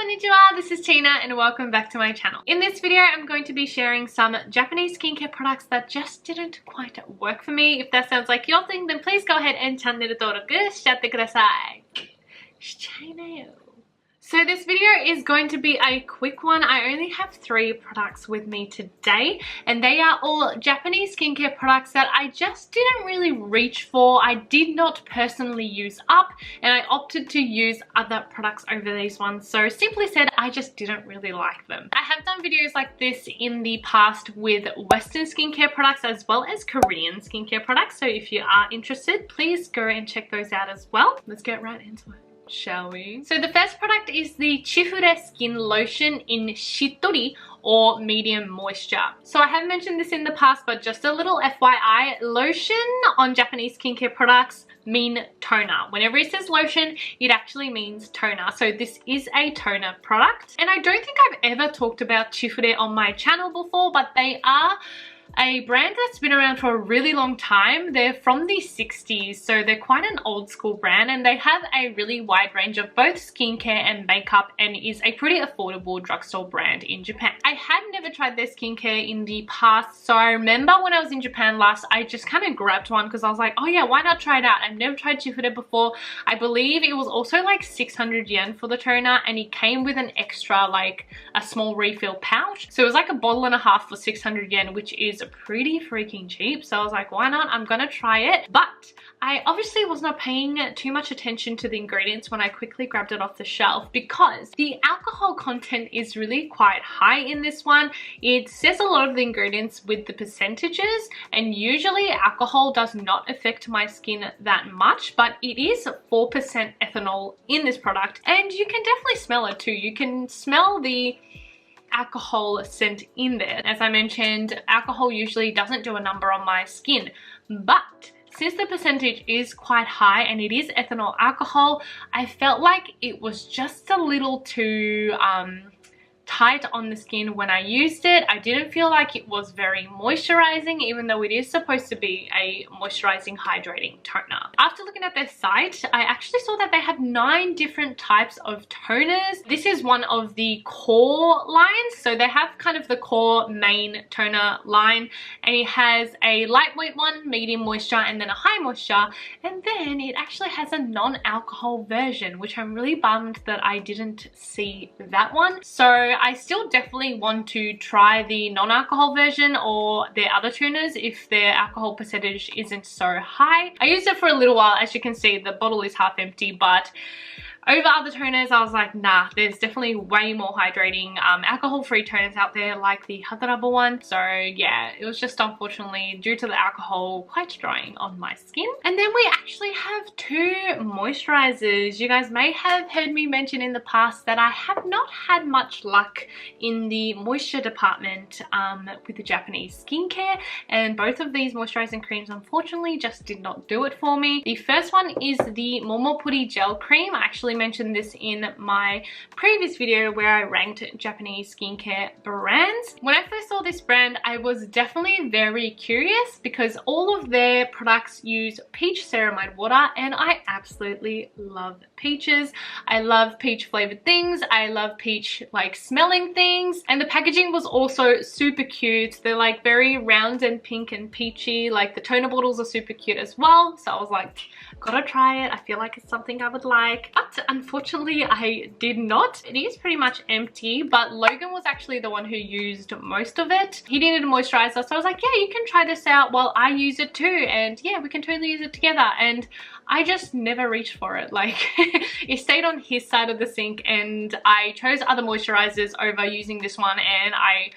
Konnichiwa, this is Tina and welcome back to my channel. In this video, I'm going to be sharing some Japanese skincare products that just didn't quite work for me. If that sounds like your thing, then please go ahead and channel登録しちゃってください。しちゃいなよ。So this video is going to be a quick one. I only have 3 products with me today and they are all Japanese skincare products that I just didn't really reach for. I did not personally use up and I opted to use other products over these ones. So simply said, I just didn't really like them. I have done videos like this in the past with Western skincare products as well as Korean skincare products. So if you are interested, please go and check those out as well. Let's get right into it, shall we? So the first product is the Chifure Skin Lotion in Shittori or medium moisture. So I have mentioned this in the past, but just a little FYI, lotion on Japanese skincare products mean toner. Whenever it says lotion, it actually means toner. So this is a toner product. And I don't think I've ever talked about Chifure on my channel before, but they are a brand that's been around for a really long time. They're from the 60s, so they're quite an old school brand and they have a really wide range of both skincare and makeup and is a pretty affordable drugstore brand in Japan. I had never tried their skincare in the past, so I remember when I was in Japan last, I just kind of grabbed one because I was like, oh yeah, why not try it out? I've never tried Chifure before. I believe it was also like 600 yen for the toner and it came with an extra, like a small refill pouch. So it was like a bottle and a half for 600 yen, which is pretty freaking cheap. So I was like, why not? I'm gonna try it. But I obviously was not paying too much attention to the ingredients when I quickly grabbed it off the shelf because the alcohol content is really quite high in this one. It says a lot of the ingredients with the percentages and usually alcohol does not affect my skin that much, but it is 4% ethanol in this product and you can definitely smell it too. You can smell the alcohol scent in there. As I mentioned, alcohol usually doesn't do a number on my skin, but since the percentage is quite high and it is ethanol alcohol, I felt like it was just a little too tight on the skin when I used it. I didn't feel like it was very moisturizing, even though it is supposed to be a moisturizing, hydrating toner. After looking at their site, I actually saw that they have 9 different types of toners. This is one of the core lines. So they have kind of the core main toner line and it has a lightweight one, medium moisture, and then a high moisture. And then it actually has a non-alcohol version, which I'm really bummed that I didn't see that one. So I still definitely want to try the non-alcohol version or their other toners if their alcohol percentage isn't so high. I used it for a little while. As you can see, the bottle is half empty, but over other toners, I was like, nah, there's definitely way more hydrating alcohol-free toners out there like the Hatarabo one. So yeah, it was just unfortunately due to the alcohol quite drying on my skin. And then we actually have 2 moisturizers. You guys may have heard me mention in the past that I have not had much luck in the moisture department with the Japanese skincare, and both of these moisturizing creams unfortunately just did not do it for me. The first one is the Momopuri Gel Cream. I actually mentioned this in my previous video where I ranked Japanese skincare brands. When I first saw this brand, I was definitely very curious because all of their products use peach ceramide water and I absolutely love peaches. I love peach flavored things. I love peach like smelling things, and the packaging was also super cute. They're like very round and pink and peachy. Like the toner bottles are super cute as well. So I was like, gotta try it. I feel like it's something I would like. But unfortunately, I did not. It is pretty much empty, but Logan was actually the one who used most of it. He needed a moisturizer, so I was like, yeah, you can try this out while I use it too. And yeah, we can totally use it together. And I just never reached for it. Like it stayed on his side of the sink and I chose other moisturizers over using this one, and I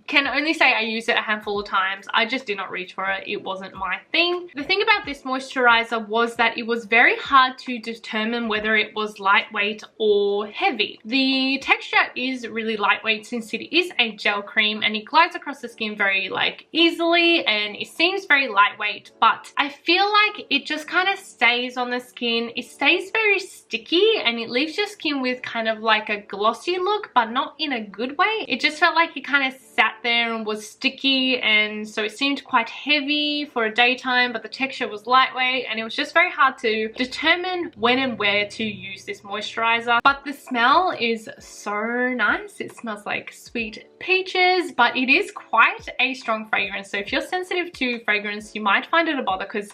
can only say I used it a handful of times. I just did not reach for it. It wasn't my thing. The thing about this moisturizer was that it was very hard to determine whether it was lightweight or heavy. The texture is really lightweight since it is a gel cream and it glides across the skin very like easily and it seems very lightweight, but I feel like it just kind of stays on the skin. It stays very sticky and it leaves your skin with kind of like a glossy look, but not in a good way. It just felt like it kind of sat there and was sticky, and so it seemed quite heavy for a daytime, but the texture was lightweight, and it was just very hard to determine when and where to use this moisturizer. But the smell is so nice. It smells like sweet peaches, but it is quite a strong fragrance. So if you're sensitive to fragrance, you might find it a bother because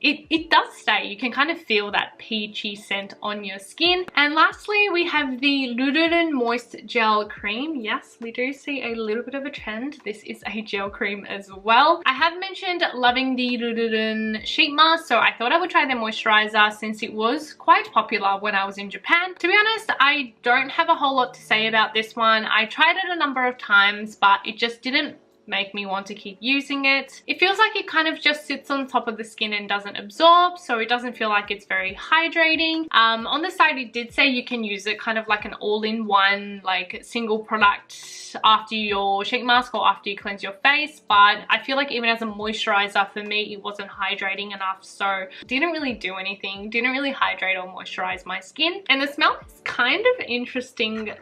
it does stay. You can kind of feel that peachy scent on your skin. And lastly, we have the Luderen Moist Gel Cream. Yes, we do see a little bit of a trend. This is a gel cream as well. I have mentioned loving the Luderen sheet mask, so I thought I would try their moisturizer since it was quite popular when I was in Japan. To be honest, I don't have a whole lot to say about this one. I tried it a number of times, but it just didn't make me want to keep using it. It feels like it kind of just sits on top of the skin and doesn't absorb, so it doesn't feel like it's very hydrating. On the side it did say you can use it kind of like an all-in-one, like single product after your sheet mask or after you cleanse your face, but I feel like even as a moisturizer, for me it wasn't hydrating enough, so it didn't really do anything, didn't really hydrate or moisturize my skin. And the smell is kind of interesting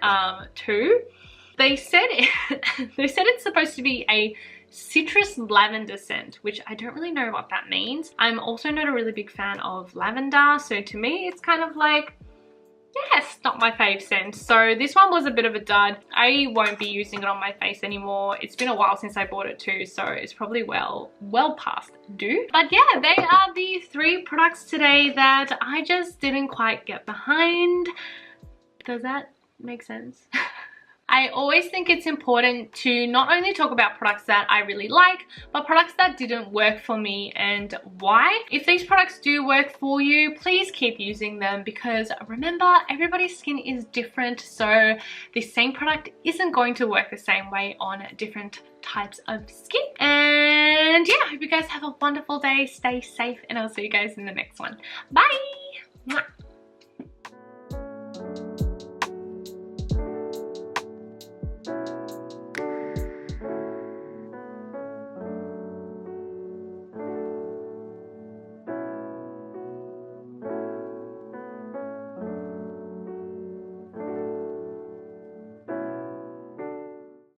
too. They said it's supposed to be a citrus lavender scent, which I don't really know what that means. I'm also not a really big fan of lavender, so to me it's kind of like, yes, not my fave scent. So this one was a bit of a dud. I won't be using it on my face anymore. It's been a while since I bought it too, so it's probably well past due. But yeah, they are the 3 products today that I just didn't quite get behind. Does that make sense? I always think it's important to not only talk about products that I really like, but products that didn't work for me and why. If these products do work for you, please keep using them, because remember, everybody's skin is different, so the same product isn't going to work the same way on different types of skin. And yeah, I hope you guys have a wonderful day, stay safe, and I'll see you guys in the next one. Bye!